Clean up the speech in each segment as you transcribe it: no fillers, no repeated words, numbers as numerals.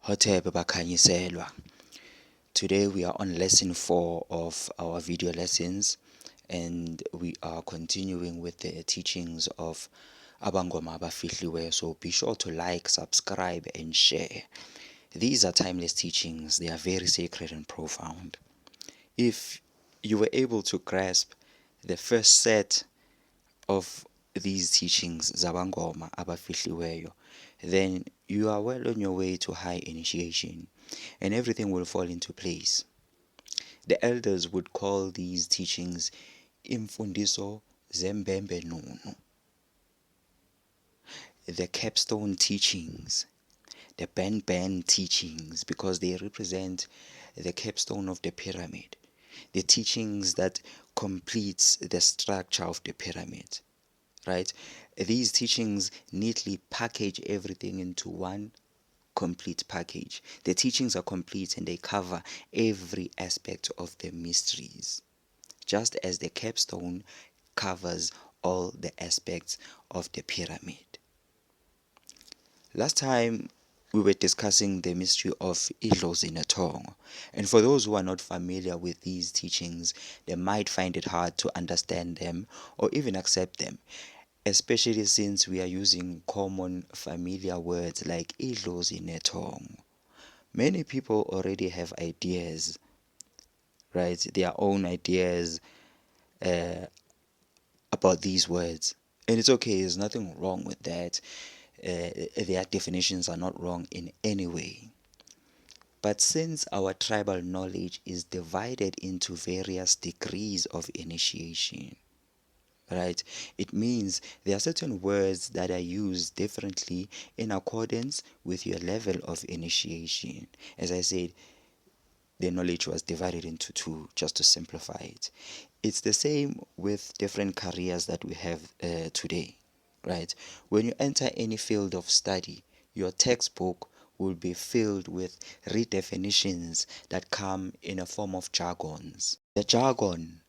Hotep Bakhanyiselwa. Today we are on lesson 4 of our video lessons, and we are continuing with the teachings of Abangoma Abafihliweyo. So be sure to like, subscribe and share. These are timeless teachings. They are very sacred and profound. If you were able to grasp the first set of these teachings, Zabangoma Abafihliweyo, then you are well on your way to high initiation and everything will fall into place. The elders would call these teachings Imfundiso Zembembe Nunu, the capstone teachings, the Ben teachings, because they represent the capstone of the pyramid, the teachings that completes the structure of the pyramid, right? These teachings neatly package everything into one complete package. The teachings are complete and they cover every aspect of the mysteries, just as the capstone covers all the aspects of the pyramid. Last time we were discussing the mystery of Idlozi Netongo, and for those who are not familiar with these teachings, they might find it hard to understand them or even accept them, especially since we are using common familiar words like Idlozi Netongo. Many people already have ideas, right? Their own ideas uh, about these words. And it's okay, there's nothing wrong with that. Their definitions are not wrong in any way. But since our tribal knowledge is divided into various degrees of initiation, right, it means there are certain words that are used differently in accordance with your level of initiation. As I said, the knowledge was divided into two, just to simplify it. It's the same with different careers that we have today, right? When you enter any field of study, your textbook will be filled with redefinitions that come in a form of jargons. The jargon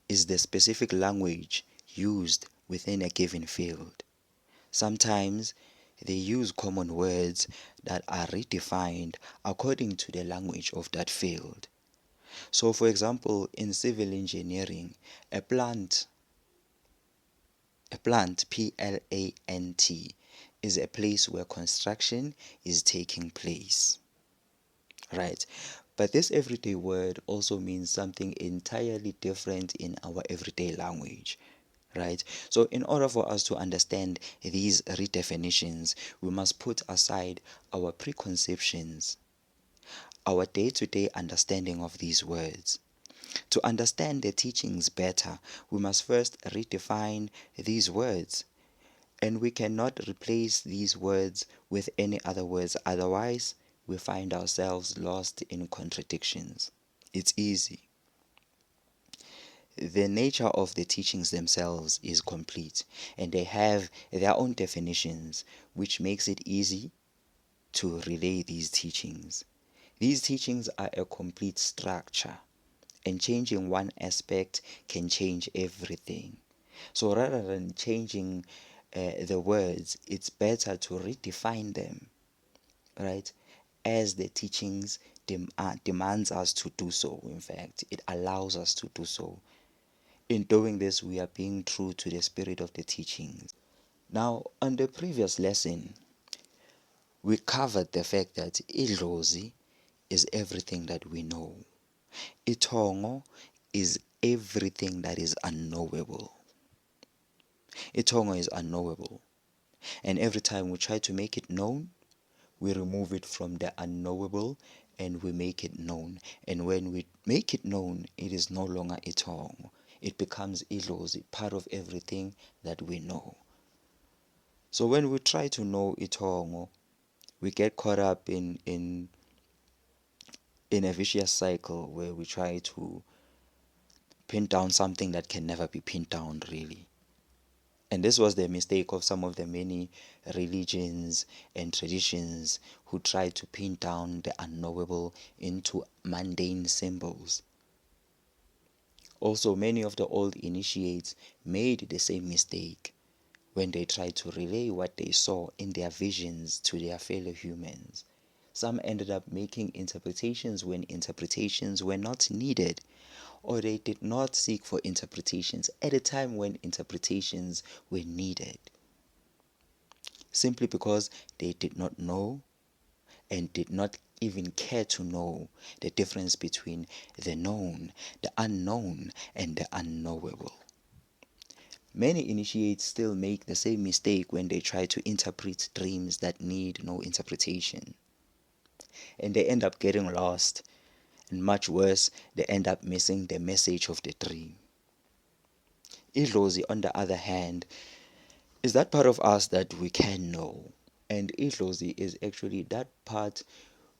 is the specific language used within a given field. Sometimes they use common words that are redefined according to the language of that field. So for example, in civil engineering, a plant, P-L-A-N-T, is a place where construction is taking place, right? But this everyday word also means something entirely different in our everyday language, right? So in order for us to understand these redefinitions, we must put aside our preconceptions, our day-to-day understanding of these words. To understand the teachings better, we must first redefine these words, and we cannot replace these words with any other words, otherwise we find ourselves lost in contradictions. It's easy. The nature of the teachings themselves is complete, and they have their own definitions, which makes it easy to relay these teachings. These teachings are a complete structure, and changing one aspect can change everything. So rather than changing the words, it's better to redefine them, right? As the teachings demands us to do so. In fact, it allows us to do so. In doing this, we are being true to the spirit of the teachings. Now, on the previous lesson, we covered the fact that Idlozi is everything that we know. Itongo is everything that is unknowable. Itongo is unknowable. And every time we try to make it known, we remove it from the unknowable and we make it known. And when we make it known, it is no longer Itongo. It becomes Idlozi, part of everything that we know. So when we try to know Itongo, we get caught up in a vicious cycle where we try to pin down something that can never be pinned down, really. And this was the mistake of some of the many religions and traditions who tried to pin down the unknowable into mundane symbols. Also, many of the old initiates made the same mistake when they tried to relay what they saw in their visions to their fellow humans. Some ended up making interpretations when interpretations were not needed, or they did not seek for interpretations at a time when interpretations were needed, simply because they did not know and did not even care to know the difference between the known, the unknown, and the unknowable. Many initiates still make the same mistake when they try to interpret dreams that need no interpretation. And they end up getting lost, and much worse, they end up missing the message of the dream. Idlozi, on the other hand, is that part of us that we can know. And idlozi is actually that part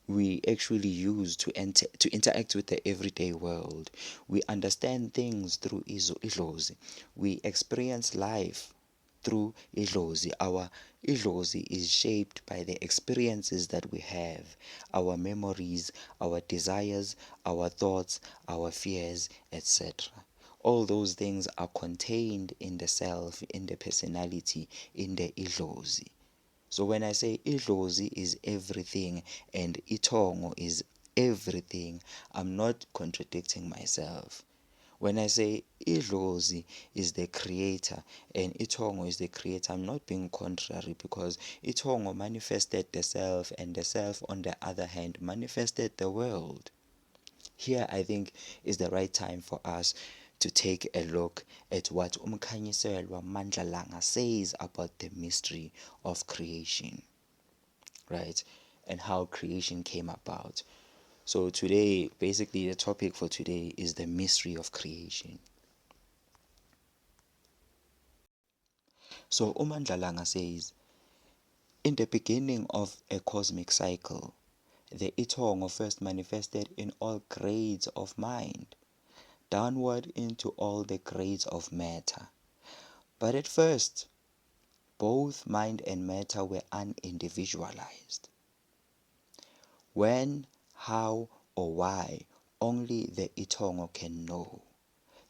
we actually use to interact with the everyday world. We understand things through idlozi. We experience life through idlozi. Our idlozi is shaped by the experiences that we have, our memories, our desires, our thoughts, our fears, etc. All those things are contained in the self, in the personality, in the idlozi. So when I say idlozi is everything and itongo is everything, I'm not contradicting myself. When I say idlozi is the creator and itongo is the creator, I'm not being contrary, because itongo manifested the self and the self, on the other hand, manifested the world. Here I think is the right time for us to take a look at what uMkhanyiselwa Mandlalanga says about the mystery of creation, right? And how creation came about. So today, basically the topic for today is the mystery of creation. So uMandlalanga says, in the beginning of a cosmic cycle, the itongo first manifested in all grades of mind, downward into all the grades of matter. But at first, both mind and matter were unindividualized. When, how, or why, only the itongo can know.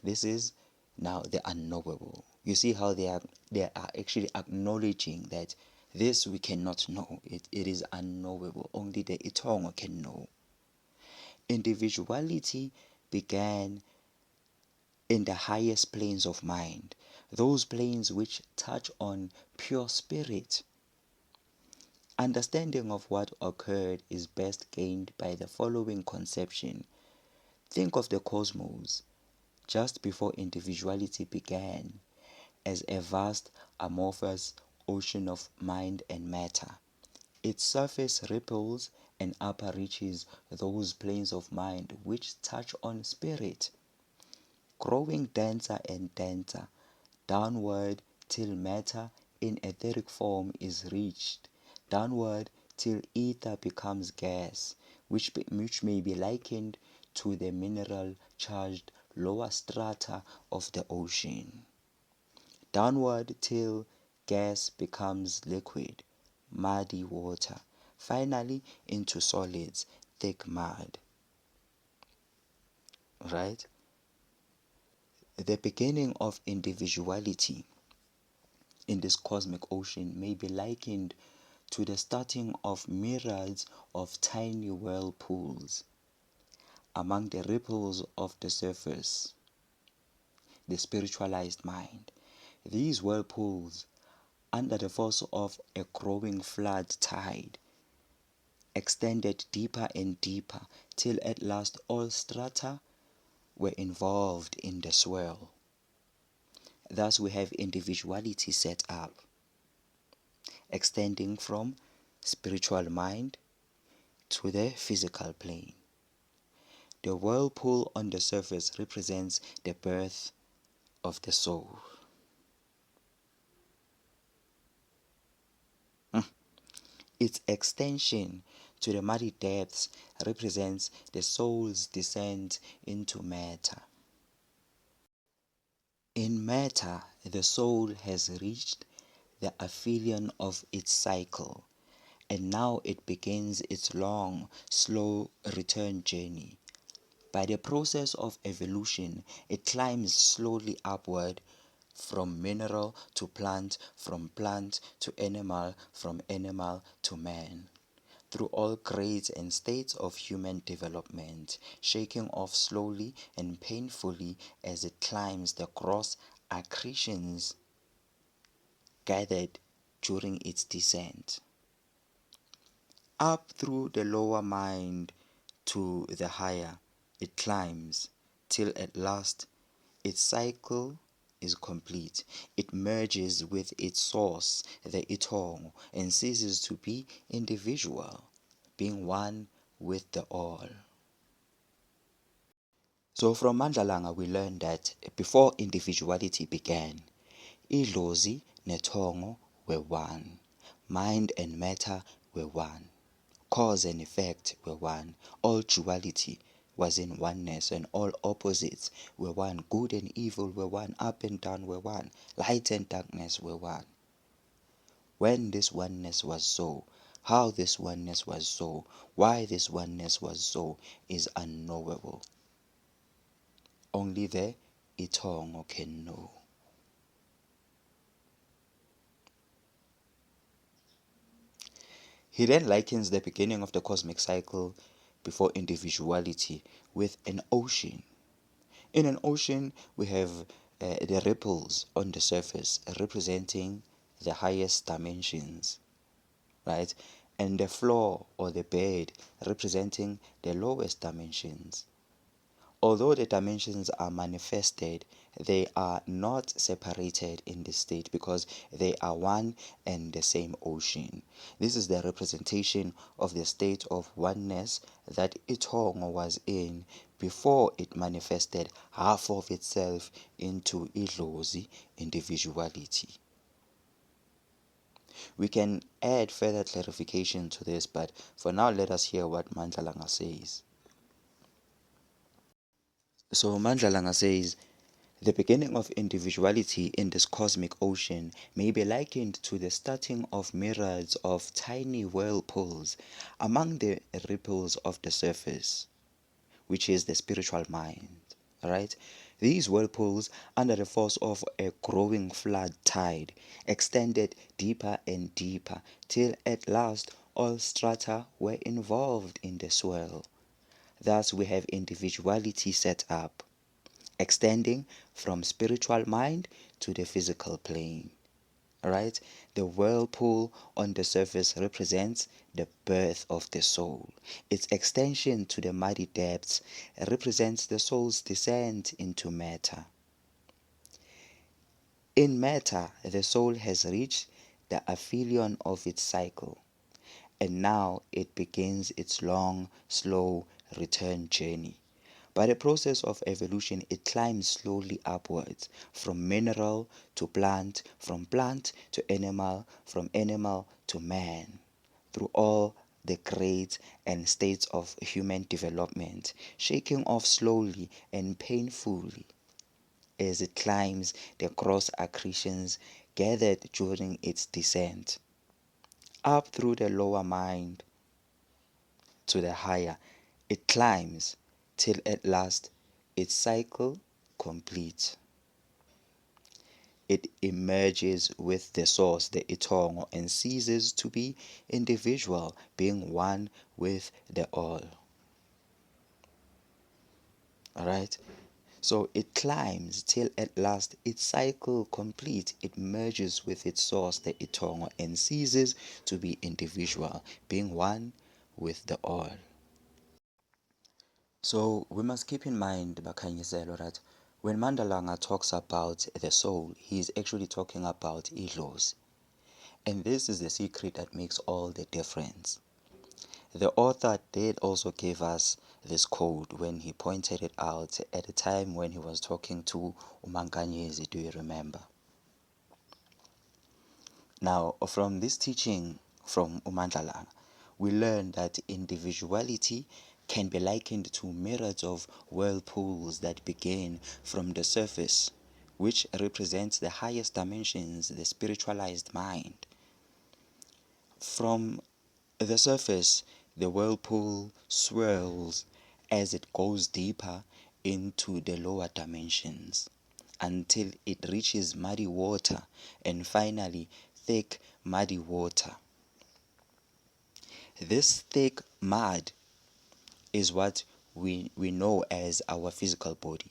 This is now the unknowable. You see how they are actually acknowledging that this we cannot know. It is unknowable. Only the itongo can know. Individuality began in the highest planes of mind, those planes which touch on pure spirit. Understanding of what occurred is best gained by the following conception. Think of the cosmos, just before individuality began, as a vast amorphous ocean of mind and matter. Its surface ripples and upper reaches those planes of mind which touch on spirit, growing denser and denser, downward till matter in etheric form is reached, downward till ether becomes gas, which may be likened to the mineral charged lower strata of the ocean, downward till gas becomes liquid, muddy water, finally into solids, thick mud. Right? The beginning of individuality in this cosmic ocean may be likened to the starting of myriads of tiny whirlpools among the ripples of the surface, the spiritualized mind. These whirlpools, under the force of a growing flood tide, extended deeper and deeper till at last all strata were involved in the swirl. Thus we have individuality set up, extending from spiritual mind to the physical plane. The whirlpool on the surface represents the birth of the soul. Its extension to the muddy depths represents the soul's descent into matter. In matter, the soul has reached the aphelion of its cycle, and now it begins its long, slow return journey. By the process of evolution, it climbs slowly upward from mineral to plant, from plant to animal, from animal to man. through all grades and states of human development, shaking off slowly and painfully as it climbs the gross accretions gathered during its descent. Up through the lower mind to the higher, it climbs, till at last its cycle is complete. It merges with its source, the eternal, and ceases to be individual, being one with the all. So from Mandlalanga we learned that before individuality began, Idlozi neThongo were one. Mind and matter were one. Cause and effect were one. All duality was in oneness, and all opposites were one. Good and evil were one. Up and down were one. Light and darkness were one. When this oneness was so, how this oneness was so, why this oneness was so, is unknowable. Only the Eternal can know. He then likens the beginning of the cosmic cycle before individuality with an ocean. In an ocean, we have the ripples on the surface representing the highest dimensions, right? And the floor or the bed representing the lowest dimensions. Although the dimensions are manifested, they are not separated in this state because they are one and the same ocean. This is the representation of the state of oneness that Itongo was in before it manifested half of itself into Idlozi, individuality. We can add further clarification to this, but for now let us hear what Mandlalanga says. So Mandlalanga says, the beginning of individuality in this cosmic ocean may be likened to the starting of myriads of tiny whirlpools among the ripples of the surface, which is the spiritual mind. Right? These whirlpools, under the force of a growing flood tide, extended deeper and deeper till at last all strata were involved in the swirl. Thus we have individuality set up, extending from spiritual mind to the physical plane. Alright? The whirlpool on the surface represents the birth of the soul. Its extension to the muddy depths represents the soul's descent into matter. In matter, the soul has reached the aphelion of its cycle, and now it begins its long, slow return journey. By the process of evolution, it climbs slowly upwards, from mineral to plant, from plant to animal, from animal to man, through all the grades and states of human development, shaking off slowly and painfully as it climbs the gross accretions gathered during its descent, up through the lower mind to the higher. It climbs till at last its cycle complete. It emerges with the source, the eternal, and ceases to be individual, being one with the all. Alright? So it climbs till at last its cycle complete. It merges with its source, the eternal, and ceases to be individual, being one with the all. So we must keep in mind, Bakhanyiselo, that when Mandlalanga talks about the soul, he is actually talking about Idlozi. And this is the secret that makes all the difference. The author did also give us this code when he pointed it out at a time when he was talking to Umankanyezi, do you remember? Now, from this teaching from Umandlalanga, we learn that individuality can be likened to myriads of whirlpools that begin from the surface, which represents the highest dimensions, the spiritualized mind. From the surface, the whirlpool swirls as it goes deeper into the lower dimensions until it reaches muddy water and finally thick muddy water. This thick mud is what we know as our physical body.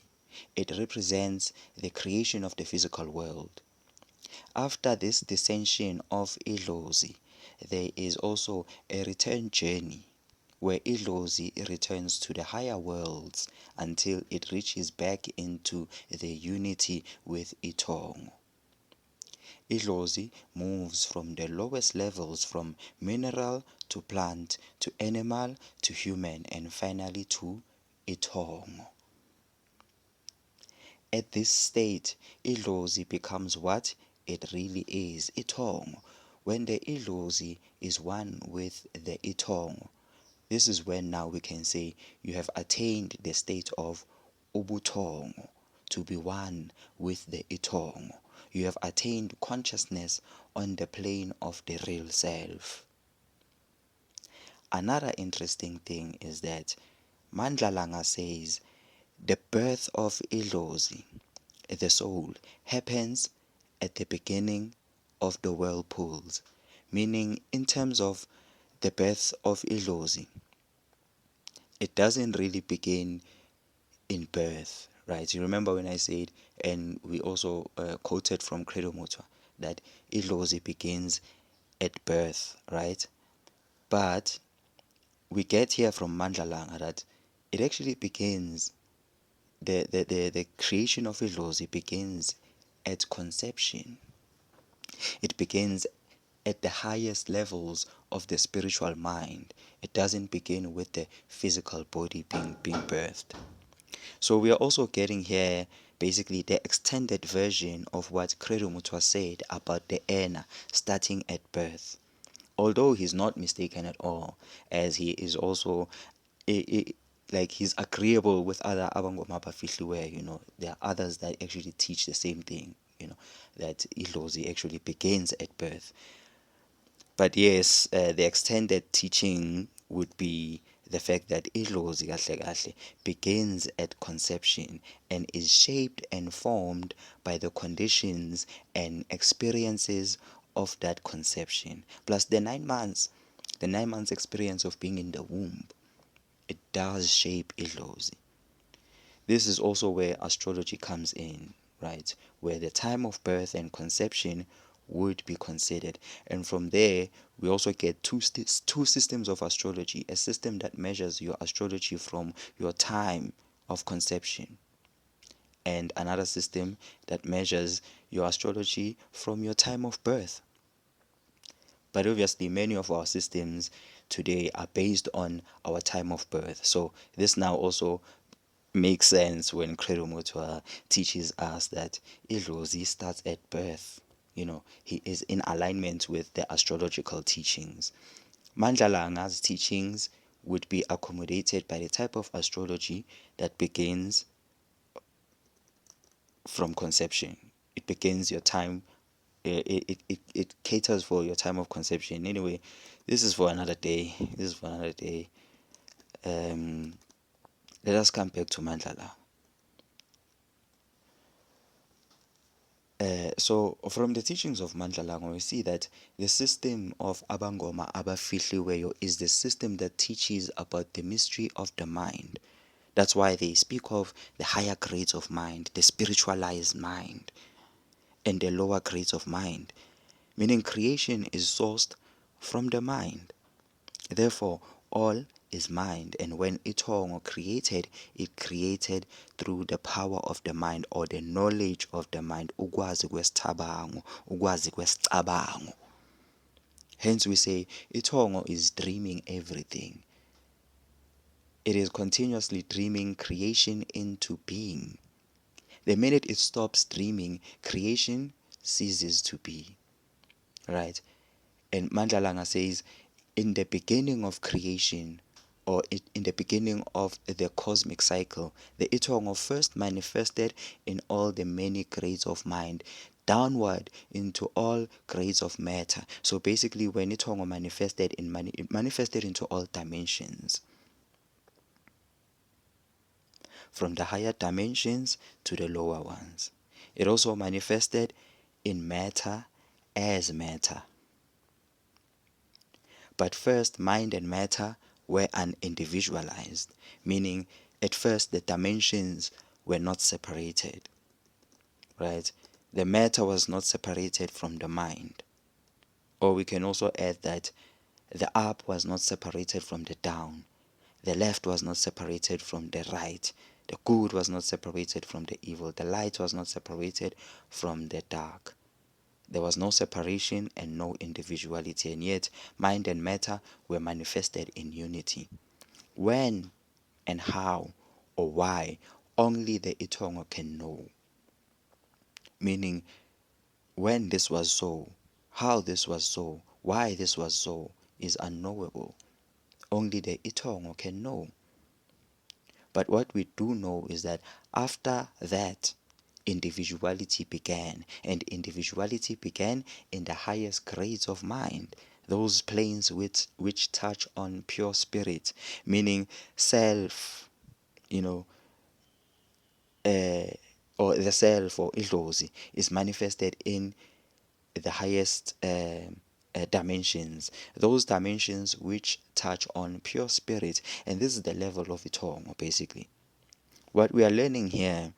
It represents the creation of the physical world. After this descension of Idlozi, there is also a return journey where Idlozi returns to the higher worlds until it reaches back into the unity with Itongo. Idlozi moves from the lowest levels from mineral to plant to animal to human and finally to Itongo. At this state, Idlozi becomes what it really is, Itongo. When the Idlozi is one with the Itongo, this is when now we can say you have attained the state of Ubutongo, to be one with the Itongo. You have attained consciousness on the plane of the real self. Another interesting thing is that Mandlalanga says the birth of Idlozi, the soul, happens at the beginning of the whirlpools, meaning in terms of the birth of Idlozi, it doesn't really begin in birth, right? You remember when I said, and we also quoted from Credo Mutwa, that Idlozi begins at birth, right? But we get here from Mandlalanga that it actually begins, the creation of Idlozi begins at conception. It begins at the highest levels of the spiritual mind. It doesn't begin with the physical body being birthed. So we are also getting here basically the extended version of what Credo Mutwa said about the Ena starting at birth. Although he's not mistaken at all, as he is also like he's agreeable with other Abangoma Bafihliwe, there are others that actually teach the same thing, that Idlozi actually begins at birth. But yes, the extended teaching would be the fact that Idlozi kahle kahle begins at conception and is shaped and formed by the conditions and experiences of that conception. Plus the 9 months, the 9 months experience of being in the womb, it does shape Idlozi. This is also where astrology comes in, right? Where the time of birth and conception would be considered. And from there, we also get two systems of astrology. A system that measures your astrology from your time of conception, and another system that measures your astrology from your time of birth. But obviously, many of our systems today are based on our time of birth. So this now also makes sense when Credo Mutwa teaches us that Idlozi starts at birth. He is in alignment with the astrological teachings. Mandlalanga's teachings would be accommodated by the type of astrology that begins from conception. It begins your time, it caters for your time of conception. Anyway, this is for another day. Let us come back to Mandlala. So from the teachings of Mandlalanga, we see that the system of Abangoma Abafihliweyo is the system that teaches about the mystery of the mind. That's why they speak of the higher grades of mind, the spiritualized mind, and the lower grades of mind, meaning creation is sourced from the mind. Therefore, all is mind, and when Itongo created, it created through the power of the mind or the knowledge of the mind. Ukwazi kwesithabango, ukwazi kwesicabango. Hence we say Itongo is dreaming everything. It is continuously dreaming creation into being. The minute it stops dreaming, creation ceases to be. Right? And Mandlalanga says, in the beginning of creation, or in the beginning of the cosmic cycle, the Itongo first manifested in all the many grades of mind, downward into all grades of matter. So basically, when Itongo manifested it manifested into all dimensions, from the higher dimensions to the lower ones. It also manifested in matter as matter. But first, mind and matter were unindividualized, meaning at first the dimensions were not separated, right? The matter was not separated from the mind. Or we can also add that the up was not separated from the down. The left was not separated from the right. The good was not separated from the evil. The light was not separated from the dark. There was no separation and no individuality, and yet mind and matter were manifested in unity. When and how or why, only the Eternal can know. Meaning, when this was so, how this was so, why this was so, is unknowable. Only the Eternal can know. But what we do know is that after that, individuality began, and individuality began in the highest grades of mind, those planes which touch on pure spirit, meaning self, you know, or the self or idlozi is manifested in the highest dimensions, those dimensions which touch on pure spirit, and this is the level of Itongo basically. What we are learning here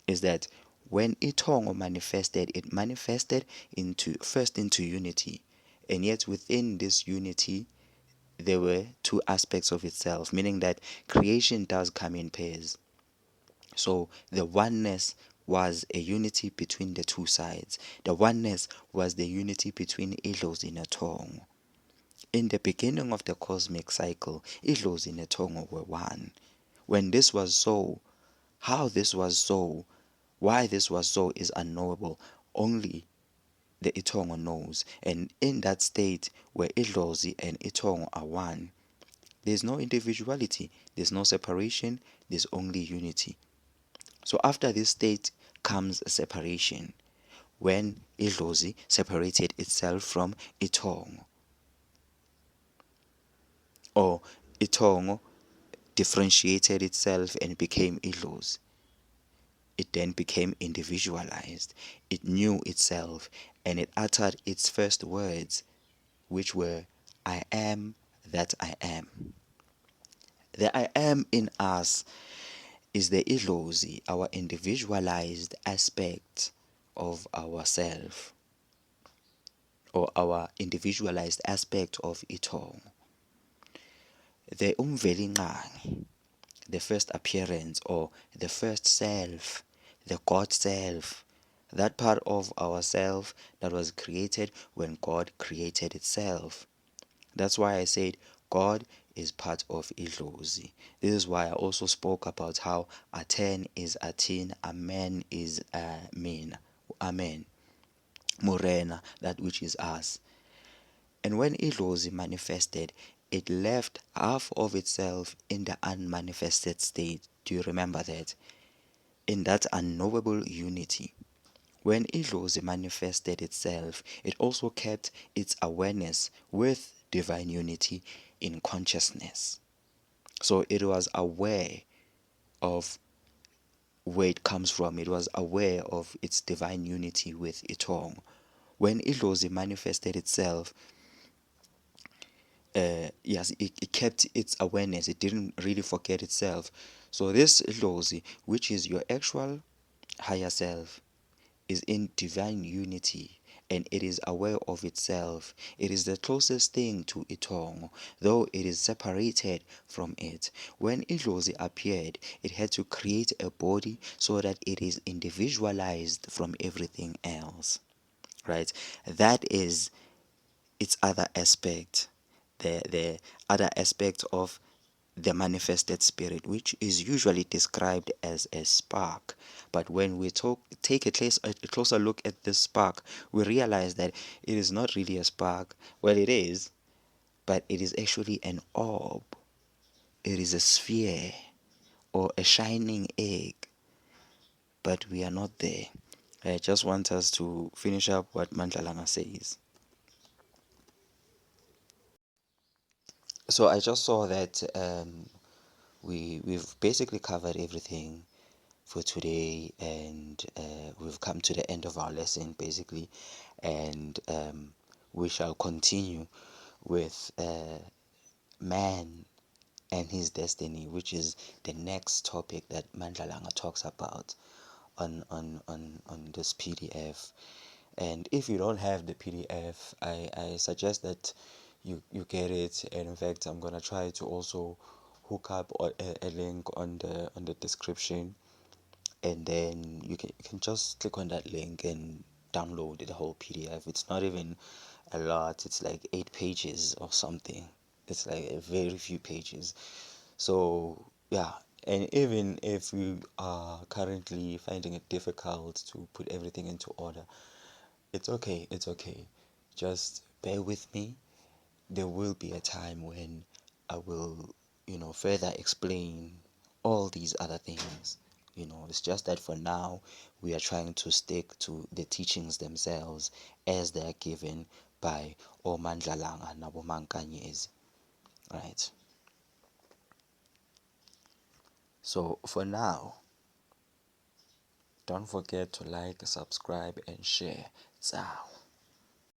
is that when Itongo manifested, it manifested into unity, and yet within this unity there were two aspects of itself, meaning that creation does come in pairs. So the oneness was a unity between the two sides. The oneness was the unity between Idlozi and Tongo. In the beginning of the cosmic cycle, Idlozi and Tongo were one. When this was so, how this was so, why this was so is unknowable. Only the Itongo knows. And in that state where Idlozi and Itongo are one, there's no individuality, there's no separation, there's only unity. So after this state comes separation, when Idlozi separated itself from Itongo, or Itongo differentiated itself and became Idlozi. It then became individualized. It knew itself and it uttered its first words, which were, I am that I am. The I am in us is the Idlozi, our individualized aspect of ourself, or our individualized aspect of Itongo. The Umvelinqangi, the first appearance or the first self, the God self, that part of ourself that was created when God created itself. That's why I said God is part of Idlozi. This is why I also spoke about how Aten is Atin, Amen is Amen, Amen, Morena, that which is us. And when Idlozi manifested, it left half of itself in the unmanifested state. Do you remember that? In that unknowable unity. When Idlozi manifested itself, it also kept its awareness with divine unity in consciousness. So it was aware of where it comes from. It was aware of its divine unity with Itongo. When Idlozi manifested itself, yes, it kept its awareness. It didn't really forget itself. So this Idlozi, which is your actual higher self, is in divine unity and it is aware of itself. It is the closest thing to Itongo, though it is separated from it. When Idlozi appeared, it had to create a body so that it is individualized from everything else. Right? That is its other aspect. The other aspect of the manifested spirit, which is usually described as a spark. But when we take a closer look at this spark, we realize that it is not really a spark. Well, it is, but it is actually an orb. It is a sphere or a shining egg, but we are not there. I just want us to finish up what Mandlalanga says. So I just saw that we've basically covered everything for today, and we've come to the end of our lesson basically, and we shall continue with man and his destiny, which is the next topic that Mandlalanga talks about on this PDF. And if you don't have the PDF, I suggest that you get it. And in fact, I'm gonna try to also hook up a link on the description, and then you can just click on that link and download the whole PDF. It's not even a lot. It's like 8 pages or something. It's like a very few pages. So yeah, and even if you are currently finding it difficult to put everything into order, it's okay. It's okay. Just bear with me. There will be a time when I will, further explain all these other things. It's just that for now, we are trying to stick to the teachings themselves as they are given by Omandlalanga Nabomankanyezi. Right. So for now, don't forget to like, subscribe, and share. Ciao.